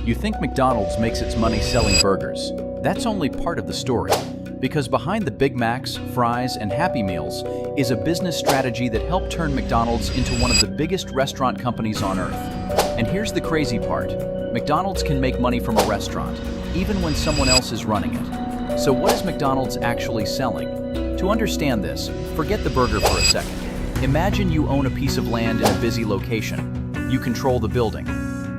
You think McDonald's makes its money selling burgers. That's only part of the story, because behind the Big Macs, fries, and Happy Meals is a business strategy that helped turn McDonald's into one of the biggest restaurant companies on earth. And here's the crazy part. McDonald's can make money from a restaurant, even when someone else is running it. So what is McDonald's actually selling? To understand this, forget the burger for a second. Imagine you own a piece of land in a busy location. You control the building,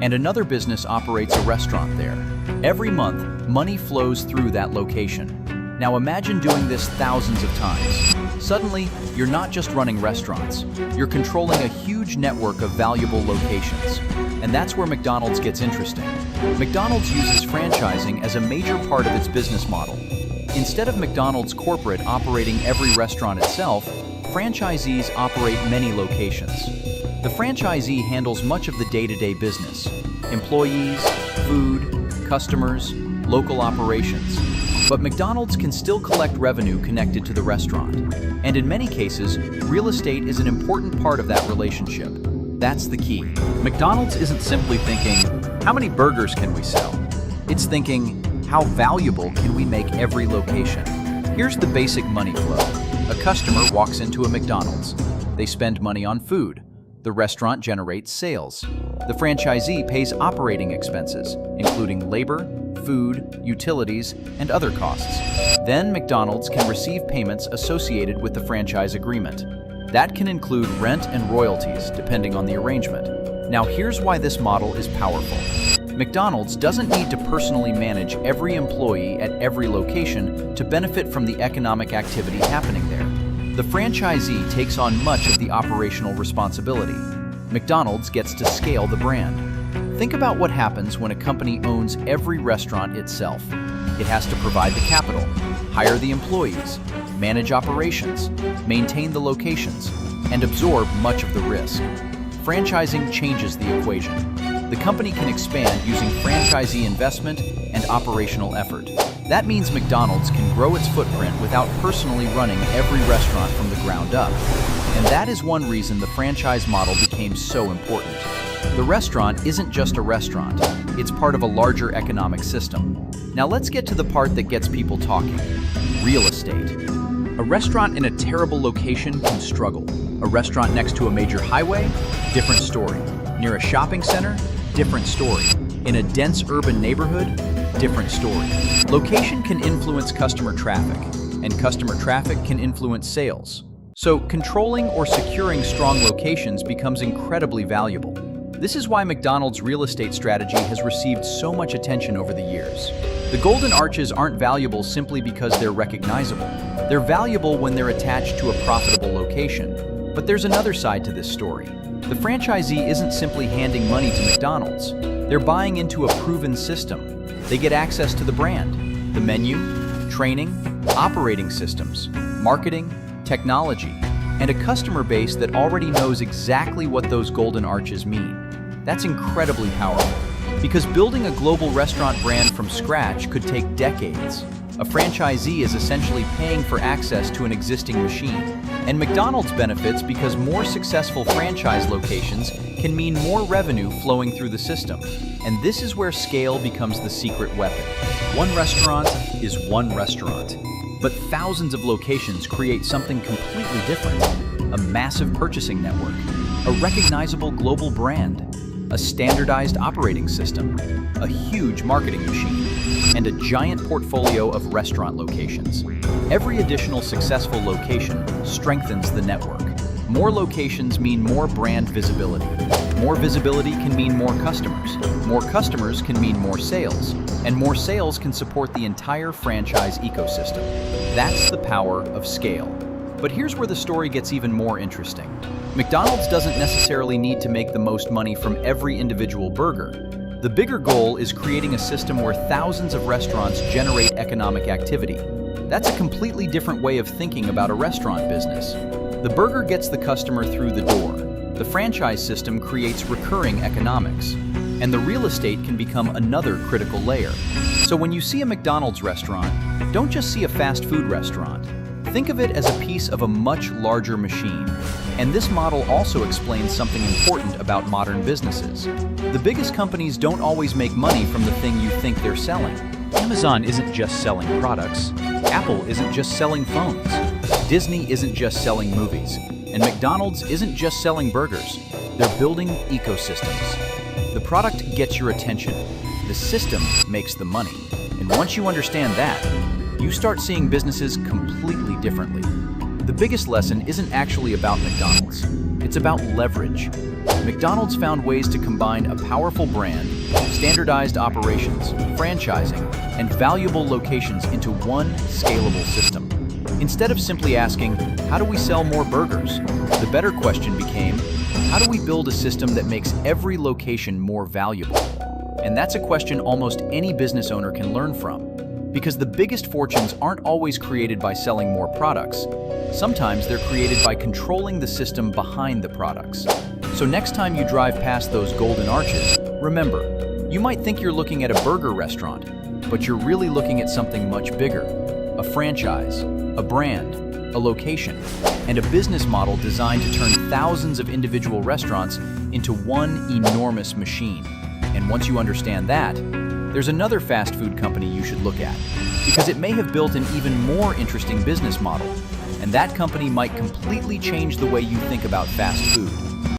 and another business operates a restaurant there. Every month, money flows through that location. Now imagine doing this thousands of times. Suddenly, you're not just running restaurants. You're controlling a huge network of valuable locations. And that's where McDonald's gets interesting. McDonald's uses franchising as a major part of its business model. Instead of McDonald's corporate operating every restaurant itself, franchisees operate many locations. The franchisee handles much of the day-to-day business: employees, food, customers, local operations. But McDonald's can still collect revenue connected to the restaurant. And in many cases, real estate is an important part of that relationship. That's the key. McDonald's isn't simply thinking, how many burgers can we sell? It's thinking, how valuable can we make every location? Here's the basic money flow. A customer walks into a McDonald's. They spend money on food. The restaurant generates sales. The franchisee pays operating expenses, including labor, food, utilities, and other costs. Then McDonald's can receive payments associated with the franchise agreement. That can include rent and royalties, depending on the arrangement. Now here's why this model is powerful. McDonald's doesn't need to personally manage every employee at every location to benefit from the economic activity happening there. The franchisee takes on much of the operational responsibility. McDonald's gets to scale the brand. Think about what happens when a company owns every restaurant itself. It has to provide the capital, hire the employees, manage operations, maintain the locations, and absorb much of the risk. Franchising changes the equation. The company can expand using franchisee investment and operational effort. That means McDonald's can grow its footprint without personally running every restaurant from the ground up. And that is one reason the franchise model became so important. The restaurant isn't just a restaurant, it's part of a larger economic system. Now let's get to the part that gets people talking: real estate. A restaurant in a terrible location can struggle. A restaurant next to a major highway? Different story. Near a shopping center? Different story. In a dense urban neighborhood? Different story. Location can influence customer traffic, and customer traffic can influence sales. So controlling or securing strong locations becomes incredibly valuable. This is why McDonald's real estate strategy has received so much attention over the years. The golden arches aren't valuable simply because they're recognizable. They're valuable when they're attached to a profitable location. But there's another side to this story. The franchisee isn't simply handing money to McDonald's. They're buying into a proven system. They get access to the brand, the menu, training, operating systems, marketing, technology, and a customer base that already knows exactly what those golden arches mean. That's incredibly powerful, because building a global restaurant brand from scratch could take decades. A franchisee is essentially paying for access to an existing machine. And McDonald's benefits because more successful franchise locations can mean more revenue flowing through the system. And this is where scale becomes the secret weapon. One restaurant is one restaurant, but thousands of locations create something completely different. A massive purchasing network, a recognizable global brand, a standardized operating system, a huge marketing machine, and a giant portfolio of restaurant locations. Every additional successful location strengthens the network. More locations mean more brand visibility. More visibility can mean more customers. More customers can mean more sales. And more sales can support the entire franchise ecosystem. That's the power of scale. But here's where the story gets even more interesting. McDonald's doesn't necessarily need to make the most money from every individual burger. The bigger goal is creating a system where thousands of restaurants generate economic activity. That's a completely different way of thinking about a restaurant business. The burger gets the customer through the door. The franchise system creates recurring economics. And the real estate can become another critical layer. So when you see a McDonald's restaurant, don't just see a fast food restaurant. Think of it as a piece of a much larger machine. And this model also explains something important about modern businesses. The biggest companies don't always make money from the thing you think they're selling. Amazon isn't just selling products. Apple isn't just selling phones. Disney isn't just selling movies. And McDonald's isn't just selling burgers. They're building ecosystems. The product gets your attention. The system makes the money. And once you understand that, you start seeing businesses completely differently. The biggest lesson isn't actually about McDonald's. It's about leverage. McDonald's found ways to combine a powerful brand, standardized operations, franchising, and valuable locations into one scalable system. Instead of simply asking, how do we sell more burgers? The better question became, how do we build a system that makes every location more valuable? And that's a question almost any business owner can learn from. Because the biggest fortunes aren't always created by selling more products. Sometimes they're created by controlling the system behind the products. So next time you drive past those golden arches, remember, you might think you're looking at a burger restaurant, but you're really looking at something much bigger. A franchise, a brand, a location, and a business model designed to turn thousands of individual restaurants into one enormous machine. And once you understand that, there's another fast food company you should look at, because it may have built an even more interesting business model, and that company might completely change the way you think about fast food.